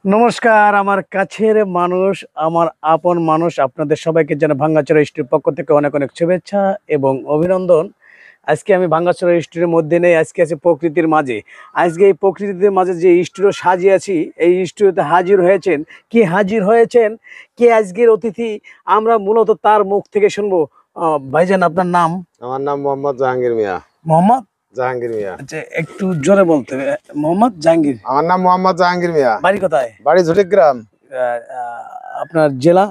নমস্কার আমার কাছের মানুষ, আমার আপন মানুষ, আপনাদের সবাইকে যেন ভাঙ্গাচোরা স্টুডিওর পক্ষ থেকে অনেক অনেক শুভেচ্ছা এবং অভিনন্দন। আজকে আমি ভাঙ্গাচোরা স্টুডিওর মধ্যে নেই, আজকে আছে প্রকৃতির মাঝে। আজকে এই প্রকৃতির মাঝে যে স্টুডিও সাজিয়েছি, এই স্টুডিওতে হাজির হয়েছেন কে আজকের অতিথি, আমরা মূলত তার মুখ থেকে শুনবো। ভাইজান, আপনার নাম? আমার নাম মোহাম্মদ জাহাঙ্গীর মিয়া। মোহাম্মদ জাহাঙ্গীর মিয়া। আচ্ছা, একটু জোরে বলতে হবে। মোহাম্মদ জাহাঙ্গীর। আমার নাম মোহাম্মদ জাহাঙ্গীর মিয়া। বাড়ি কোথায়? বাড়ি ঝুটিগ্রাম। আপনার জেলা?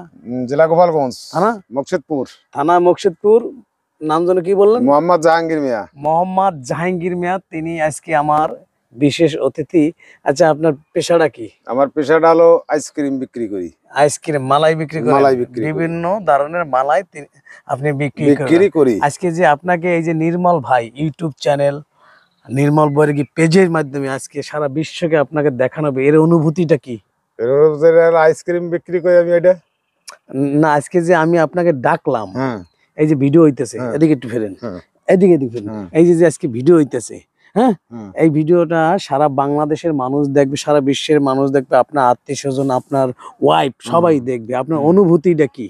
জেলা গোপালগঞ্জ। থানা? মুকশেদপুর। থানা মুকশেদপুর। নাম যেন কি বললেন? মোহাম্মদ জাহাঙ্গীর মিয়া। মোহাম্মদ জাহাঙ্গীর মিয়া, তিনি আজকে আমার বিশেষ অতিথি। আচ্ছা, আপনার পেশাটা কি? আমার পেশাটা হলো আইসক্রিম বিক্রি করি। আইসক্রিম, মালাই বিক্রি করেন? মালাই বিক্রি করি। বিভিন্ন ধরনের মালাই আপনি বিক্রি করি। আজকে যে আপনাকে এই যে নির্মল ভাই ইউটিউব চ্যানেল নির্মল বর্গী পেজের মাধ্যমে আজকে সারা বিশ্বকে আপনাকে দেখানো হবে, এর অনুভূতিটা কি? আইসক্রিম বিক্রি করি আমি এটা। না, আজকে যে আমি আপনাকে ডাকলাম, এই যে ভিডিও হইতেছে, এদিকে একটু ফেরেন, এদিকে ফেরেন, এই যে আজকে ভিডিও হইতেছে, হ্যাঁ, এই ভিডিওটা সারা বাংলাদেশের মানুষ দেখবে, সারা বিশ্বের মানুষ দেখবে, আপনার আত্মীয় স্বজন, আপনার ওয়াইফ সবাই দেখবে। আপনার অনুভূতিটা কি?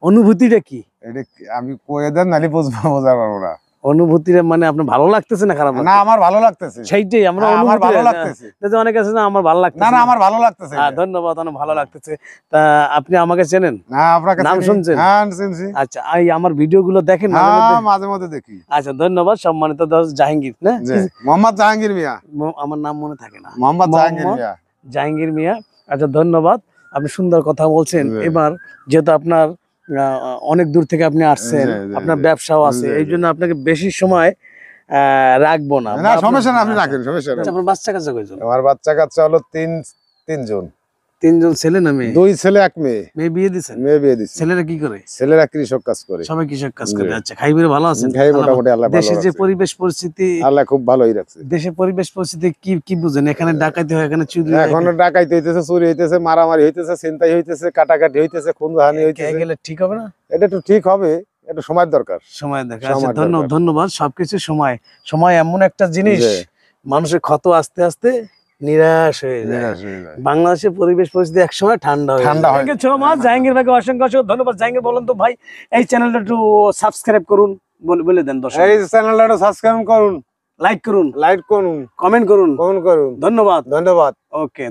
অনুভূতিটা কি? এটা আমি কয়ে দেন নালি বোঝাতে পারবো না। অনুভূতিটা মানে আপনার ভালো লাগতেছে না খারাপ? না, আমার ভালো লাগতেছে। সেইটাই আমরা আমার ভালো লাগতেছে। অনেক আছে না আমার ভালো লাগতেছে। না না, আমার ভালো লাগতেছে। ধন্যবাদ, অনেক ভালো লাগতেছে। তা আপনি আমাকে চেনেন? না, আপনাকে নাম শুনছেন? হ্যাঁ, শুনছি। আচ্ছা, এই আমার ভিডিওগুলো দেখেন? মাঝে মধ্যে দেখি। আচ্ছা, ধন্যবাদ। সম্মানিত জাহাঙ্গীর, না মোহাম্মদ জাহাঙ্গীর মিয়া। আমার নাম মনে থাকে না। মোহাম্মদ জাহাঙ্গীর মিয়া। জাহাঙ্গীর মিয়া। আচ্ছা, ধন্যবাদ, আপনি সুন্দর কথা বলছেন। এবার যেহেতু আপনার অনেক দূর থেকে আপনি আসছেন, আপনার ব্যবসাও আছে, এই জন্য আপনাকে বেশি সময় রাখবো না। না, সমস্যা না, আপনি রাখেন, সমস্যা না। আপনার বাচ্চা কাচ্চা কয়জন? আমার বাচ্চা কাচ্চা হলো তিনজন। তিনজন ছেলে না মেয়ে? 2 ছেলে 1 মেয়ে। মেয়ে বিয়ে দিছেন? মেয়ে বিয়ে দিছি। ছেলেরা কি করে? ছেলেরা কৃষক কাজ করে। সবাই কৃষক কাজ করে। আচ্ছা, খাইবে ভালো আছেন? খাই মোটামুটি, আল্লাহ ভালো দেশের যে রাখছে। পরিবেশ পরিস্থিতি, আল্লাহ খুব ভালোই রাখছে। দেশের পরিবেশ পরিস্থিতি কি বুঝেন? এখানে ডাকাতি হয়, এখানে চুরি হয়, এখন ডাকাইতে হইতেছে, চুরি হইতেছে, মারামারি হইতেছে, ছিনতাই হইতেছে, কাটাকাটি হইতেছে, খুনহানি হইতেছে। গেলে ঠিক হবে না? এটা একটু ঠিক হবে, একটু সময় দরকার। সময় দেখা। আচ্ছা, ধন্যবাদ। সবকিছু সময় এমন একটা জিনিস, মানুষের ক্ষত আস্তে আস্তে নিরাশ হয়ে যায়। বাংলাদেশের পরিবেশ পরিস্থিতি একসময় ঠান্ডা হয়। জাহাঙ্গীর ভাইকে অসংখ্য ধন্যবাদ। জাহাঙ্গীর, বলুন তো ভাই, এই চ্যানেলটা একটু সাবস্ক্রাইব করুন, বলে দেন দর্শক। এই চ্যানেলটা সাবস্ক্রাইব করুন, লাইক করুন, কমেন্ট করুন, কমেন্ট করুন। ধন্যবাদ। ওকে।